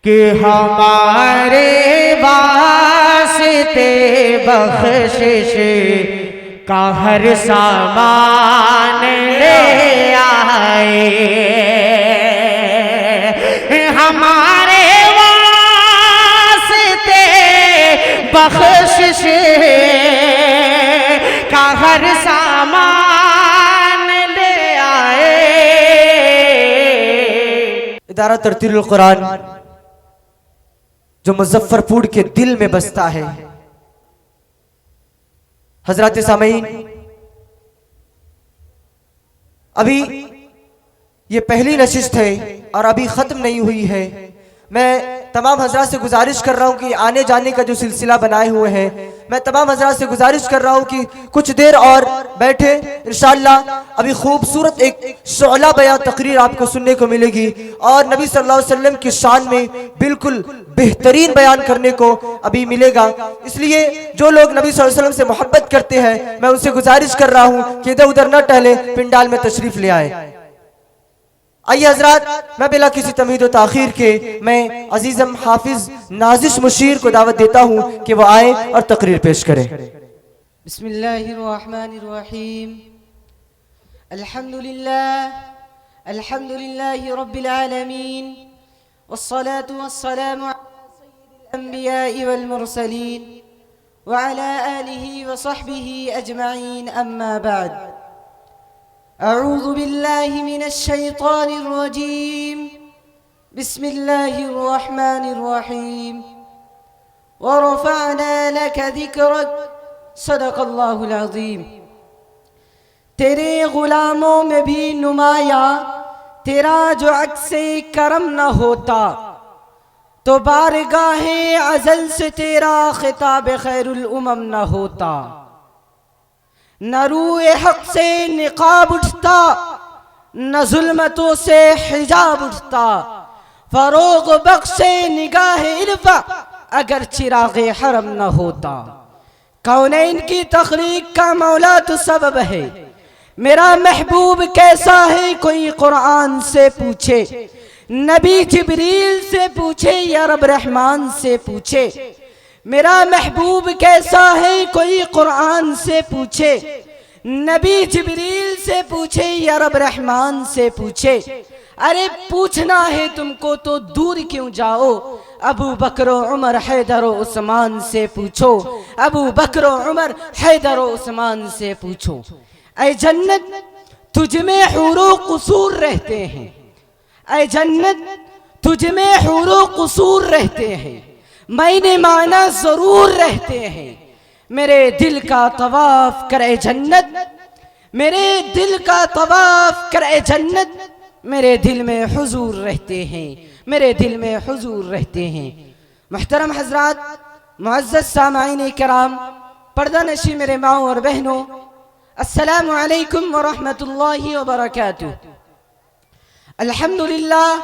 कि हमारे वास्ते बख्शिश का हर सामान ले आए, हमारे वास्ते बख्शिश का हर सामान ले आए। इदारा तरतीलुल कुरान जो मुजफ्फरपुर के दिल में बसता है। हजरत सामीन, अभी ये पहली नशिस्त है और अभी ख़त्म नहीं हुई है। मैं तमाम हजरात से गुजारिश कर रहा हूँ कि आने जाने का जो सिलसिला बनाए हुए हैं, मैं तमाम हजरात से गुजारिश कर रहा हूँ कि कुछ देर और बैठे। इंशाअल्लाह अभी खूबसूरत एक शोला बयां तकरीर आपको सुनने को मिलेगी और नबी सल्लल्लाहु अलैहि वसल्लम की शान में बिल्कुल बेहतरीन बयान करने को अभी मिलेगा। इसलिए जो लोग नबी सल्लल्लाहु अलैहि वसल्लम से मोहब्बत करते हैं, मैं उनसे गुजारिश कर रहा हूँ कि इधर उधर न टहले, पिंडाल में तशरीफ ले आए। आइए हजरात, मैं बिला किसी तमीद व ताखीर के मैं अजीजम हाफिज नाजिश मुशीर को दावत देता हूँ कि वो आए और तकरीर पेश करें। बिस्मिल्लाहिर्रहमानिर्रहीम। अल्हम्दुलिल्लाहि रब्बिल आलमीन वस्सलातु वस्सलामु अला सय्यिदिल अंबिया'i वल मुरसलीन व अला आलिहि व सहबिहि अजमईन, अम्मा बाद। अऊज़ु बिल्लाहि मिनश शैतानिर रजीम। बिस्मिल्लाहिर्रहमानिर्रहीम। व रफ़अना लका ज़िक्रक, सदक़ल्लाहुल अज़ीम। तेरे गुलामों में भी नुमाया तेरा जो अक्से करम न होता, तो बारगाहे अज़ल से तेरा खिताब खैरुल उमम न होता। न रूए हक से निकाब उठता, न जुल्मतों से हिजाब उठता। फरोग बख्शे निगाह इल्फा, अगर चिरागे हरम न होता। कौनैन की तख्लीक का मौला तो सबब है, मेरा महबूब कैसा है कोई कुरान से पूछे। नबी जिब्रील से पूछे या रब रहमान से पूछे। मेरा महबूब कैसा है कोई कुरान से पूछे। नबी जिब्रील से पूछे या रब रहमान से पूछे। अरे पूछना है तुमको तो दूर क्यों जाओ, अबू बकर उमर हैदर उस्मान से पूछो। अबू बकर उमर हैदर उस्मान से पूछो। ऐ जन्नत तुझ में हुरो कुसूर रहते हैं, ऐ जन्नत तुझ में हुरो कुसूर रहते हैं। मैंने माना जरूर रहते हैं। मेरे दिल का तवाफ करे जन्नत, मेरे दिल का तवाफ करे जन्नत। मेरे दिल में हुजूर रहते हैं, मेरे दिल में हुजूर रहते हैं। मुहतरम हजरात, मुअज़्ज़ज़ सामाईन किराम, पर्दा नशी मेरे माओ और बहनों, अस्सलामु अलैकुम व रहमतुल्लाहि व बरकातुहू। अल्हम्दुलिल्लाह,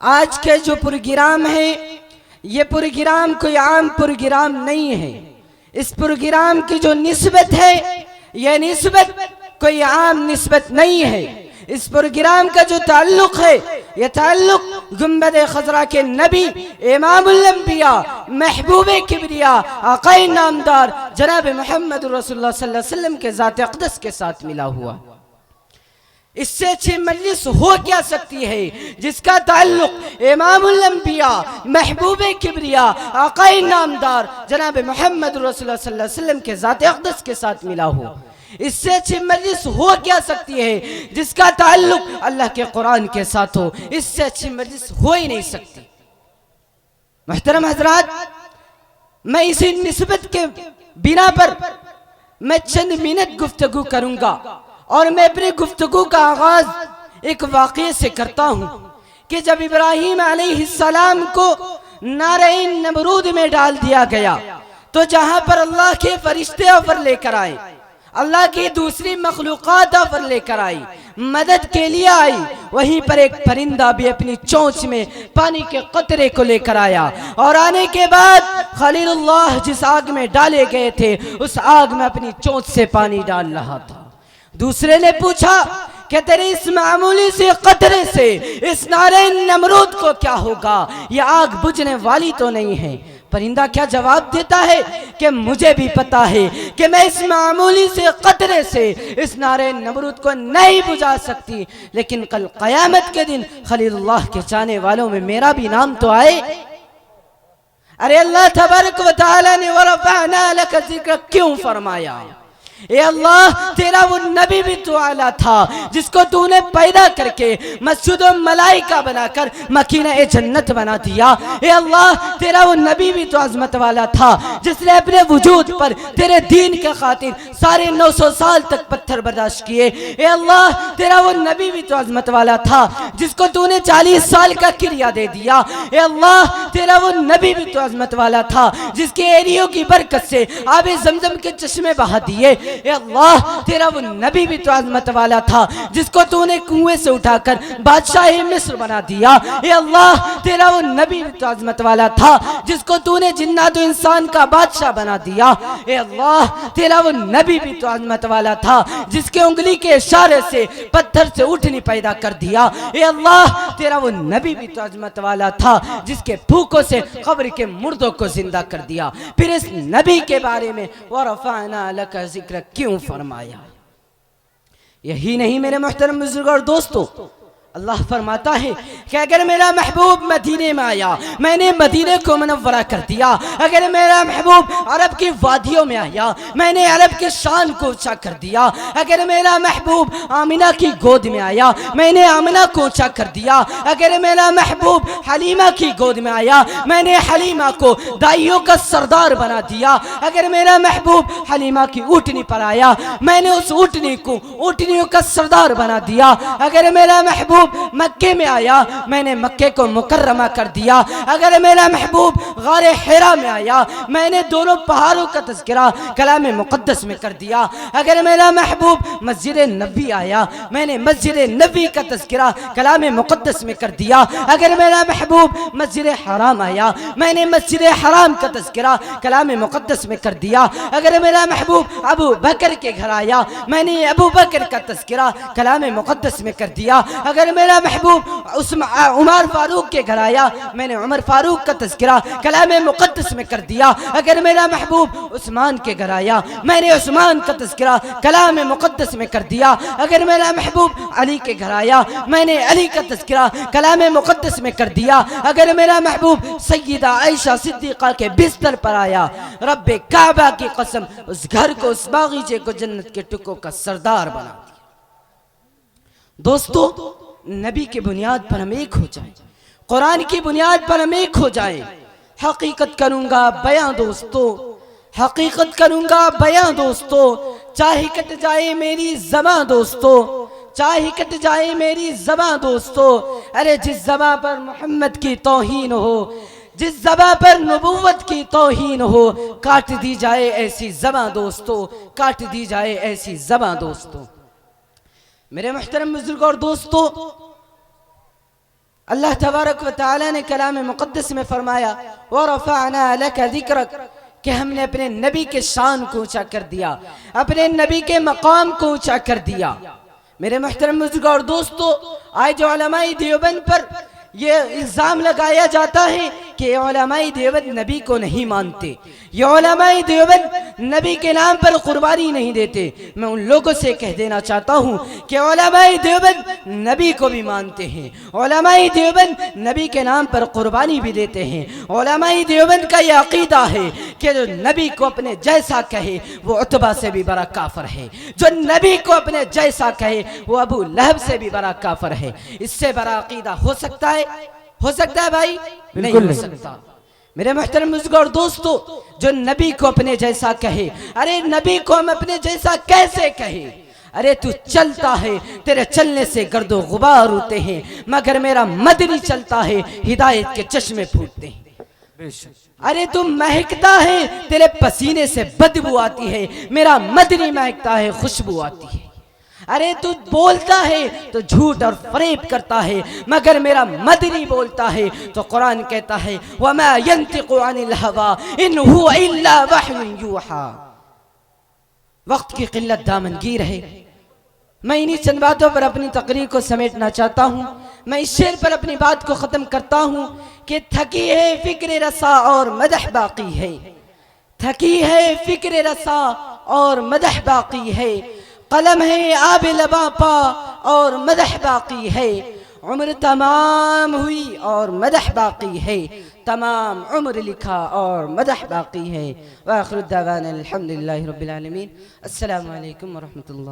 आज के जो प्रोग्राम है, ये प्रोग्राम कोई आम प्रोग्राम नहीं है। इस प्रोग्राम की जो निस्बत है, यह निस्बत कोई आम निस्बत नहीं है। इस प्रोग्राम का जो ताल्लुक है, यह ताल्लुक गुंबद खजरा के नबी, इमामुल अंबिया, महबूबे किबरिया, आक़ाए नामदार जनाब मोहम्मद रसूलुल्लाह सल्लल्लाहु अलैहि वसल्लम के ज़ात अक़दस के साथ मिला हुआ। इससे अच्छी मजलिस हो क्या सकती है जिसका ताल्लुक इमामुल अंबिया, महबूबे किबरिया, आक़ाए नामदार जनाब मोहम्मद रसूलुल्लाह सल्लल्लाहु अलैहि वसल्लम के ज़ात अक़दस के साथ मिला हो। इससे अच्छी मजलिस हो क्या सकती है जिसका ताल्लुक अल्लाह के कुरान के साथ हो। इससे अच्छी मजलिस हो ही नहीं सकती। मुहतरम हजरात, मैं इसी निस्बत के बिना पर मैं चंद मिनट गुफ्तगू करूंगा और मैं अपनी गुफ्तगू का आगाज एक वाक़े से करता हूँ कि जब इब्राहीम अलैहिस्सलाम को नारे नमरूद में डाल दिया गया, तो जहां पर अल्लाह के फरिश्ते ऑफर लेकर आए, अल्लाह की दूसरी मखलूक़ात ऑफर लेकर आई, मदद के लिए आई, वहीं पर एक परिंदा भी अपनी चोंच में पानी के कतरे को लेकर आया। और आने के बाद खलीलुल्लाह जिस आग में डाले गए थे, उस आग में अपनी चोंच से पानी डाल रहा था। दूसरे ने पूछा कि तेरे इस मामूली से कतरे से इस नारे नमरूद को क्या होगा, ये आग बुझने वाली तो नहीं है। परिंदा क्या जवाब देता है कि मुझे भी पता है कि मैं इस मामूली से कतरे से इस नारे नमरूद को नहीं बुझा सकती, लेकिन कल क़यामत के दिन खलीलुल्लाह के चाहने वालों में मेरा भी नाम तो आए। अरे अल्लाह तबारक व तआला ने वरफ़अना लक ज़िक्रक क्यों फरमाया? ए अल्लाह, तेरा वो नबी भी तो आला था जिसको तूने पैदा करके मस्जिद और मलाइका बनाकर मकीना ए जन्नत बना दिया। ए अल्लाह, तेरा वो नबी भी तो अजमत वाला था जिसने अपने वजूद पर तेरे दीन के खातिर सारे 900 साल तक पत्थर बर्दाश्त किए। ए अल्लाह, तेरा वो नबी भी तो अजमत वाला था जिसको तूने 40 साल का किरिया दे दिया। ए अल्लाह, तेरा वो नबी भी तो अजमत वाला था जिसके एरियो की बरकत से आबे ज़मज़म के चश्मे बहा दिए। ए अल्लाह, तेरा वो नबी भी तो अज़मत वाला था जिसको तूने कुएं से उठाकर बादशाह मिस्र बना दिया। ए अल्लाह, तेरा वो नबी भी तो अज़मत वाला था जिसको तूने जिन्नात इंसान का बादशाह बना दिया। ए अल्लाह, तेरा वो नबी भी तो अज़मत वाला था जिसके उंगली के इशारे से पत्थर से उठनी पैदा कर दिया। ए अल्लाह, तेरा वो नबी भी तो अज़मत वाला था जिसके फूकों से कब्र के मुर्दों को जिंदा कर दिया। फिर इस नबी के बारे में वरफ़अना लक ज़िक्रक क्यों फरमाया? यही नहीं मेरे मोहतरम बुजुर्ग और दोस्तों, अल्लाह फरमाता है कि अगर मेरा महबूब मदीने में आया, मैंने मदीने को मुनव्वरा कर दिया। अगर मेरा महबूब अरब की वादियों में आया, मैंने अरब के शान को ऊंचा कर दिया। अगर मेरा महबूब आमिना की गोद में आया, मैंने आमिना को ऊंचा कर दिया। अगर मेरा महबूब हलीमा की गोद में आया, मैंने हलीमा को दाइयों का सरदार बना दिया। अगर मेरा महबूब हलीमा की ऊँटनी पर आया, मैंने उस ऊँटनी को ऊँटनियों का सरदार बना दिया। अगर मेरा महबूब मक्के में आया, मैंने मक्के को मुकर्रमा कर दिया। अगर मेरा महबूब गारे हिरा में आया, मैंने दोनों पहाड़ों का तज़किरा कलाम मुक़द्दस में कर दिया। अगर मेरा महबूब मस्जिद नबी आया, मैंने मस्जिद नबी का तज़किरा कलाम मुक़द्दस में कर दिया। अगर मेरा महबूब मस्जिद हराम आया, मैंने मस्जिद हराम का तज़किरा कलाम मुक़द्दस में कर दिया। अगर मेरा महबूब अबू बकर के घर आया, मैंने अबू बकर का तज़किरा कलाम मुक़द्दस में कर दिया। अगर मेरा महबूब उमर फारूक के घर आया, मैंने उमर फारूक का तज़किरा कलाम मुक़द्दस में कर दिया। अगर मेरा महबूब उस्मान के घर आया, मैंने उस्मान का तज़किरा कलाम मुक़द्दस में कर दिया। अगर मेरा महबूब अली के घर आया, मैंने अली का तज़किरा कलाम मुक़द्दस में कर दिया। अगर मेरा महबूब सय्यदा आयशा सिद्दीक़ा के बिस्तर पर आया, रब्बे काबा की कसम, उस घर को, उस बागीचे को जन्नत के टुकों का सरदार बना दिया। दोस्तों, नबी की बुनियाद पर हम एक हो जाएं, कुरान की बुनियाद पर हम एक हो जाएं। हकीकत करूंगा बयां दोस्तों, हकीकत करूंगा बयां दोस्तों, चाहे कट जाए मेरी ज़बां दोस्तों, चाहे कट जाए मेरी ज़बां दोस्तों। अरे जिस ज़बां पर मोहम्मद की तौहीन हो, जिस ज़बां पर नबूवत की तौहीन हो, काट दी जाए ऐसी ज़बां दोस्तों, काट दी जाए ऐसी ज़बां दोस्तों। मेरे मुहतरम बुजुर्ग और दोस्तों, अल्लाह तबारक व तआला ने कलाम मुक़द्दस में फरमाया वरफ़अना लक ज़िक्रक, कि हमने अपने नबी के शान को ऊंचा कर दिया, अपने नबी के मकाम को ऊंचा कर दिया। मेरे मुहतरम बुजुर्ग और दोस्तों, आज उलमाए देवबंद पर यह इल्ज़ाम लगाया जाता है कि उलमाए देवबंद नबी को नहीं मानते, ये उलमाए देवबंद नबी के नाम पर कुर्बानी नहीं देते। मैं उन लोगों से कह देना चाहता हूँ कि उलमाए देवबंद नबी को भी मानते हैं, उलमाए देवबंद नबी के नाम पर कुर्बानी भी देते हैं। उलमाए देवबंद का यह अकीदा है कि जो नबी को अपने जैसा कहे वो उतबा से भी बड़ा काफिर है, जो नबी को अपने जैसा कहे वो अबू लहब से भी बड़ा काफिर है। इससे बड़ा अकीदा हो सकता है? हो सकता है भाई? नहीं हो सकता। मेरे मुहतरम बुजुर्ग और दोस्तों, जो नबी को अपने जैसा कहे, अरे नबी को हम अपने जैसा कैसे कहे? अरे तू चलता है, तेरे चलने से गर्दो गुबार उड़ते हैं, मगर मेरा मदनी चलता है, हिदायत के चश्मे फूटते हैं। अरे तू महकता है, तेरे पसीने से बदबू आती है, मेरा मदनी महकता है, खुशबू आती है। अरे तू बोलता है तो झूठ और फरेब करता है, मगर मेरा मदनी बोलता है तो कुरान कहता है वमा यंतिकु अनिल हवा इन हुवा इल्ला वह्युन यूहा। वक्त की किल्लत दामनगीर है, मैं इन्हीं चंद बातों पर अपनी तकरीर को समेटना चाहता हूँ। मैं इस शेर पर अपनी बात को ख़त्म करता हूँ कि थकी है फिक्र रसा और मदह बाकी है, थकी है फिक्र रसा और मदह बाकी है, कलम है आब लबा पा और मदह बाकी है, उम्र तमाम हुई और मदह बाकी है, तमाम उम्र लिखा और मदह बाकी है। व आखिर दावाना अल्हम्दुलिल्लाहि रब्बिल आलमीन। अस्सलामु अलैकुम व रहमतुल्लाह।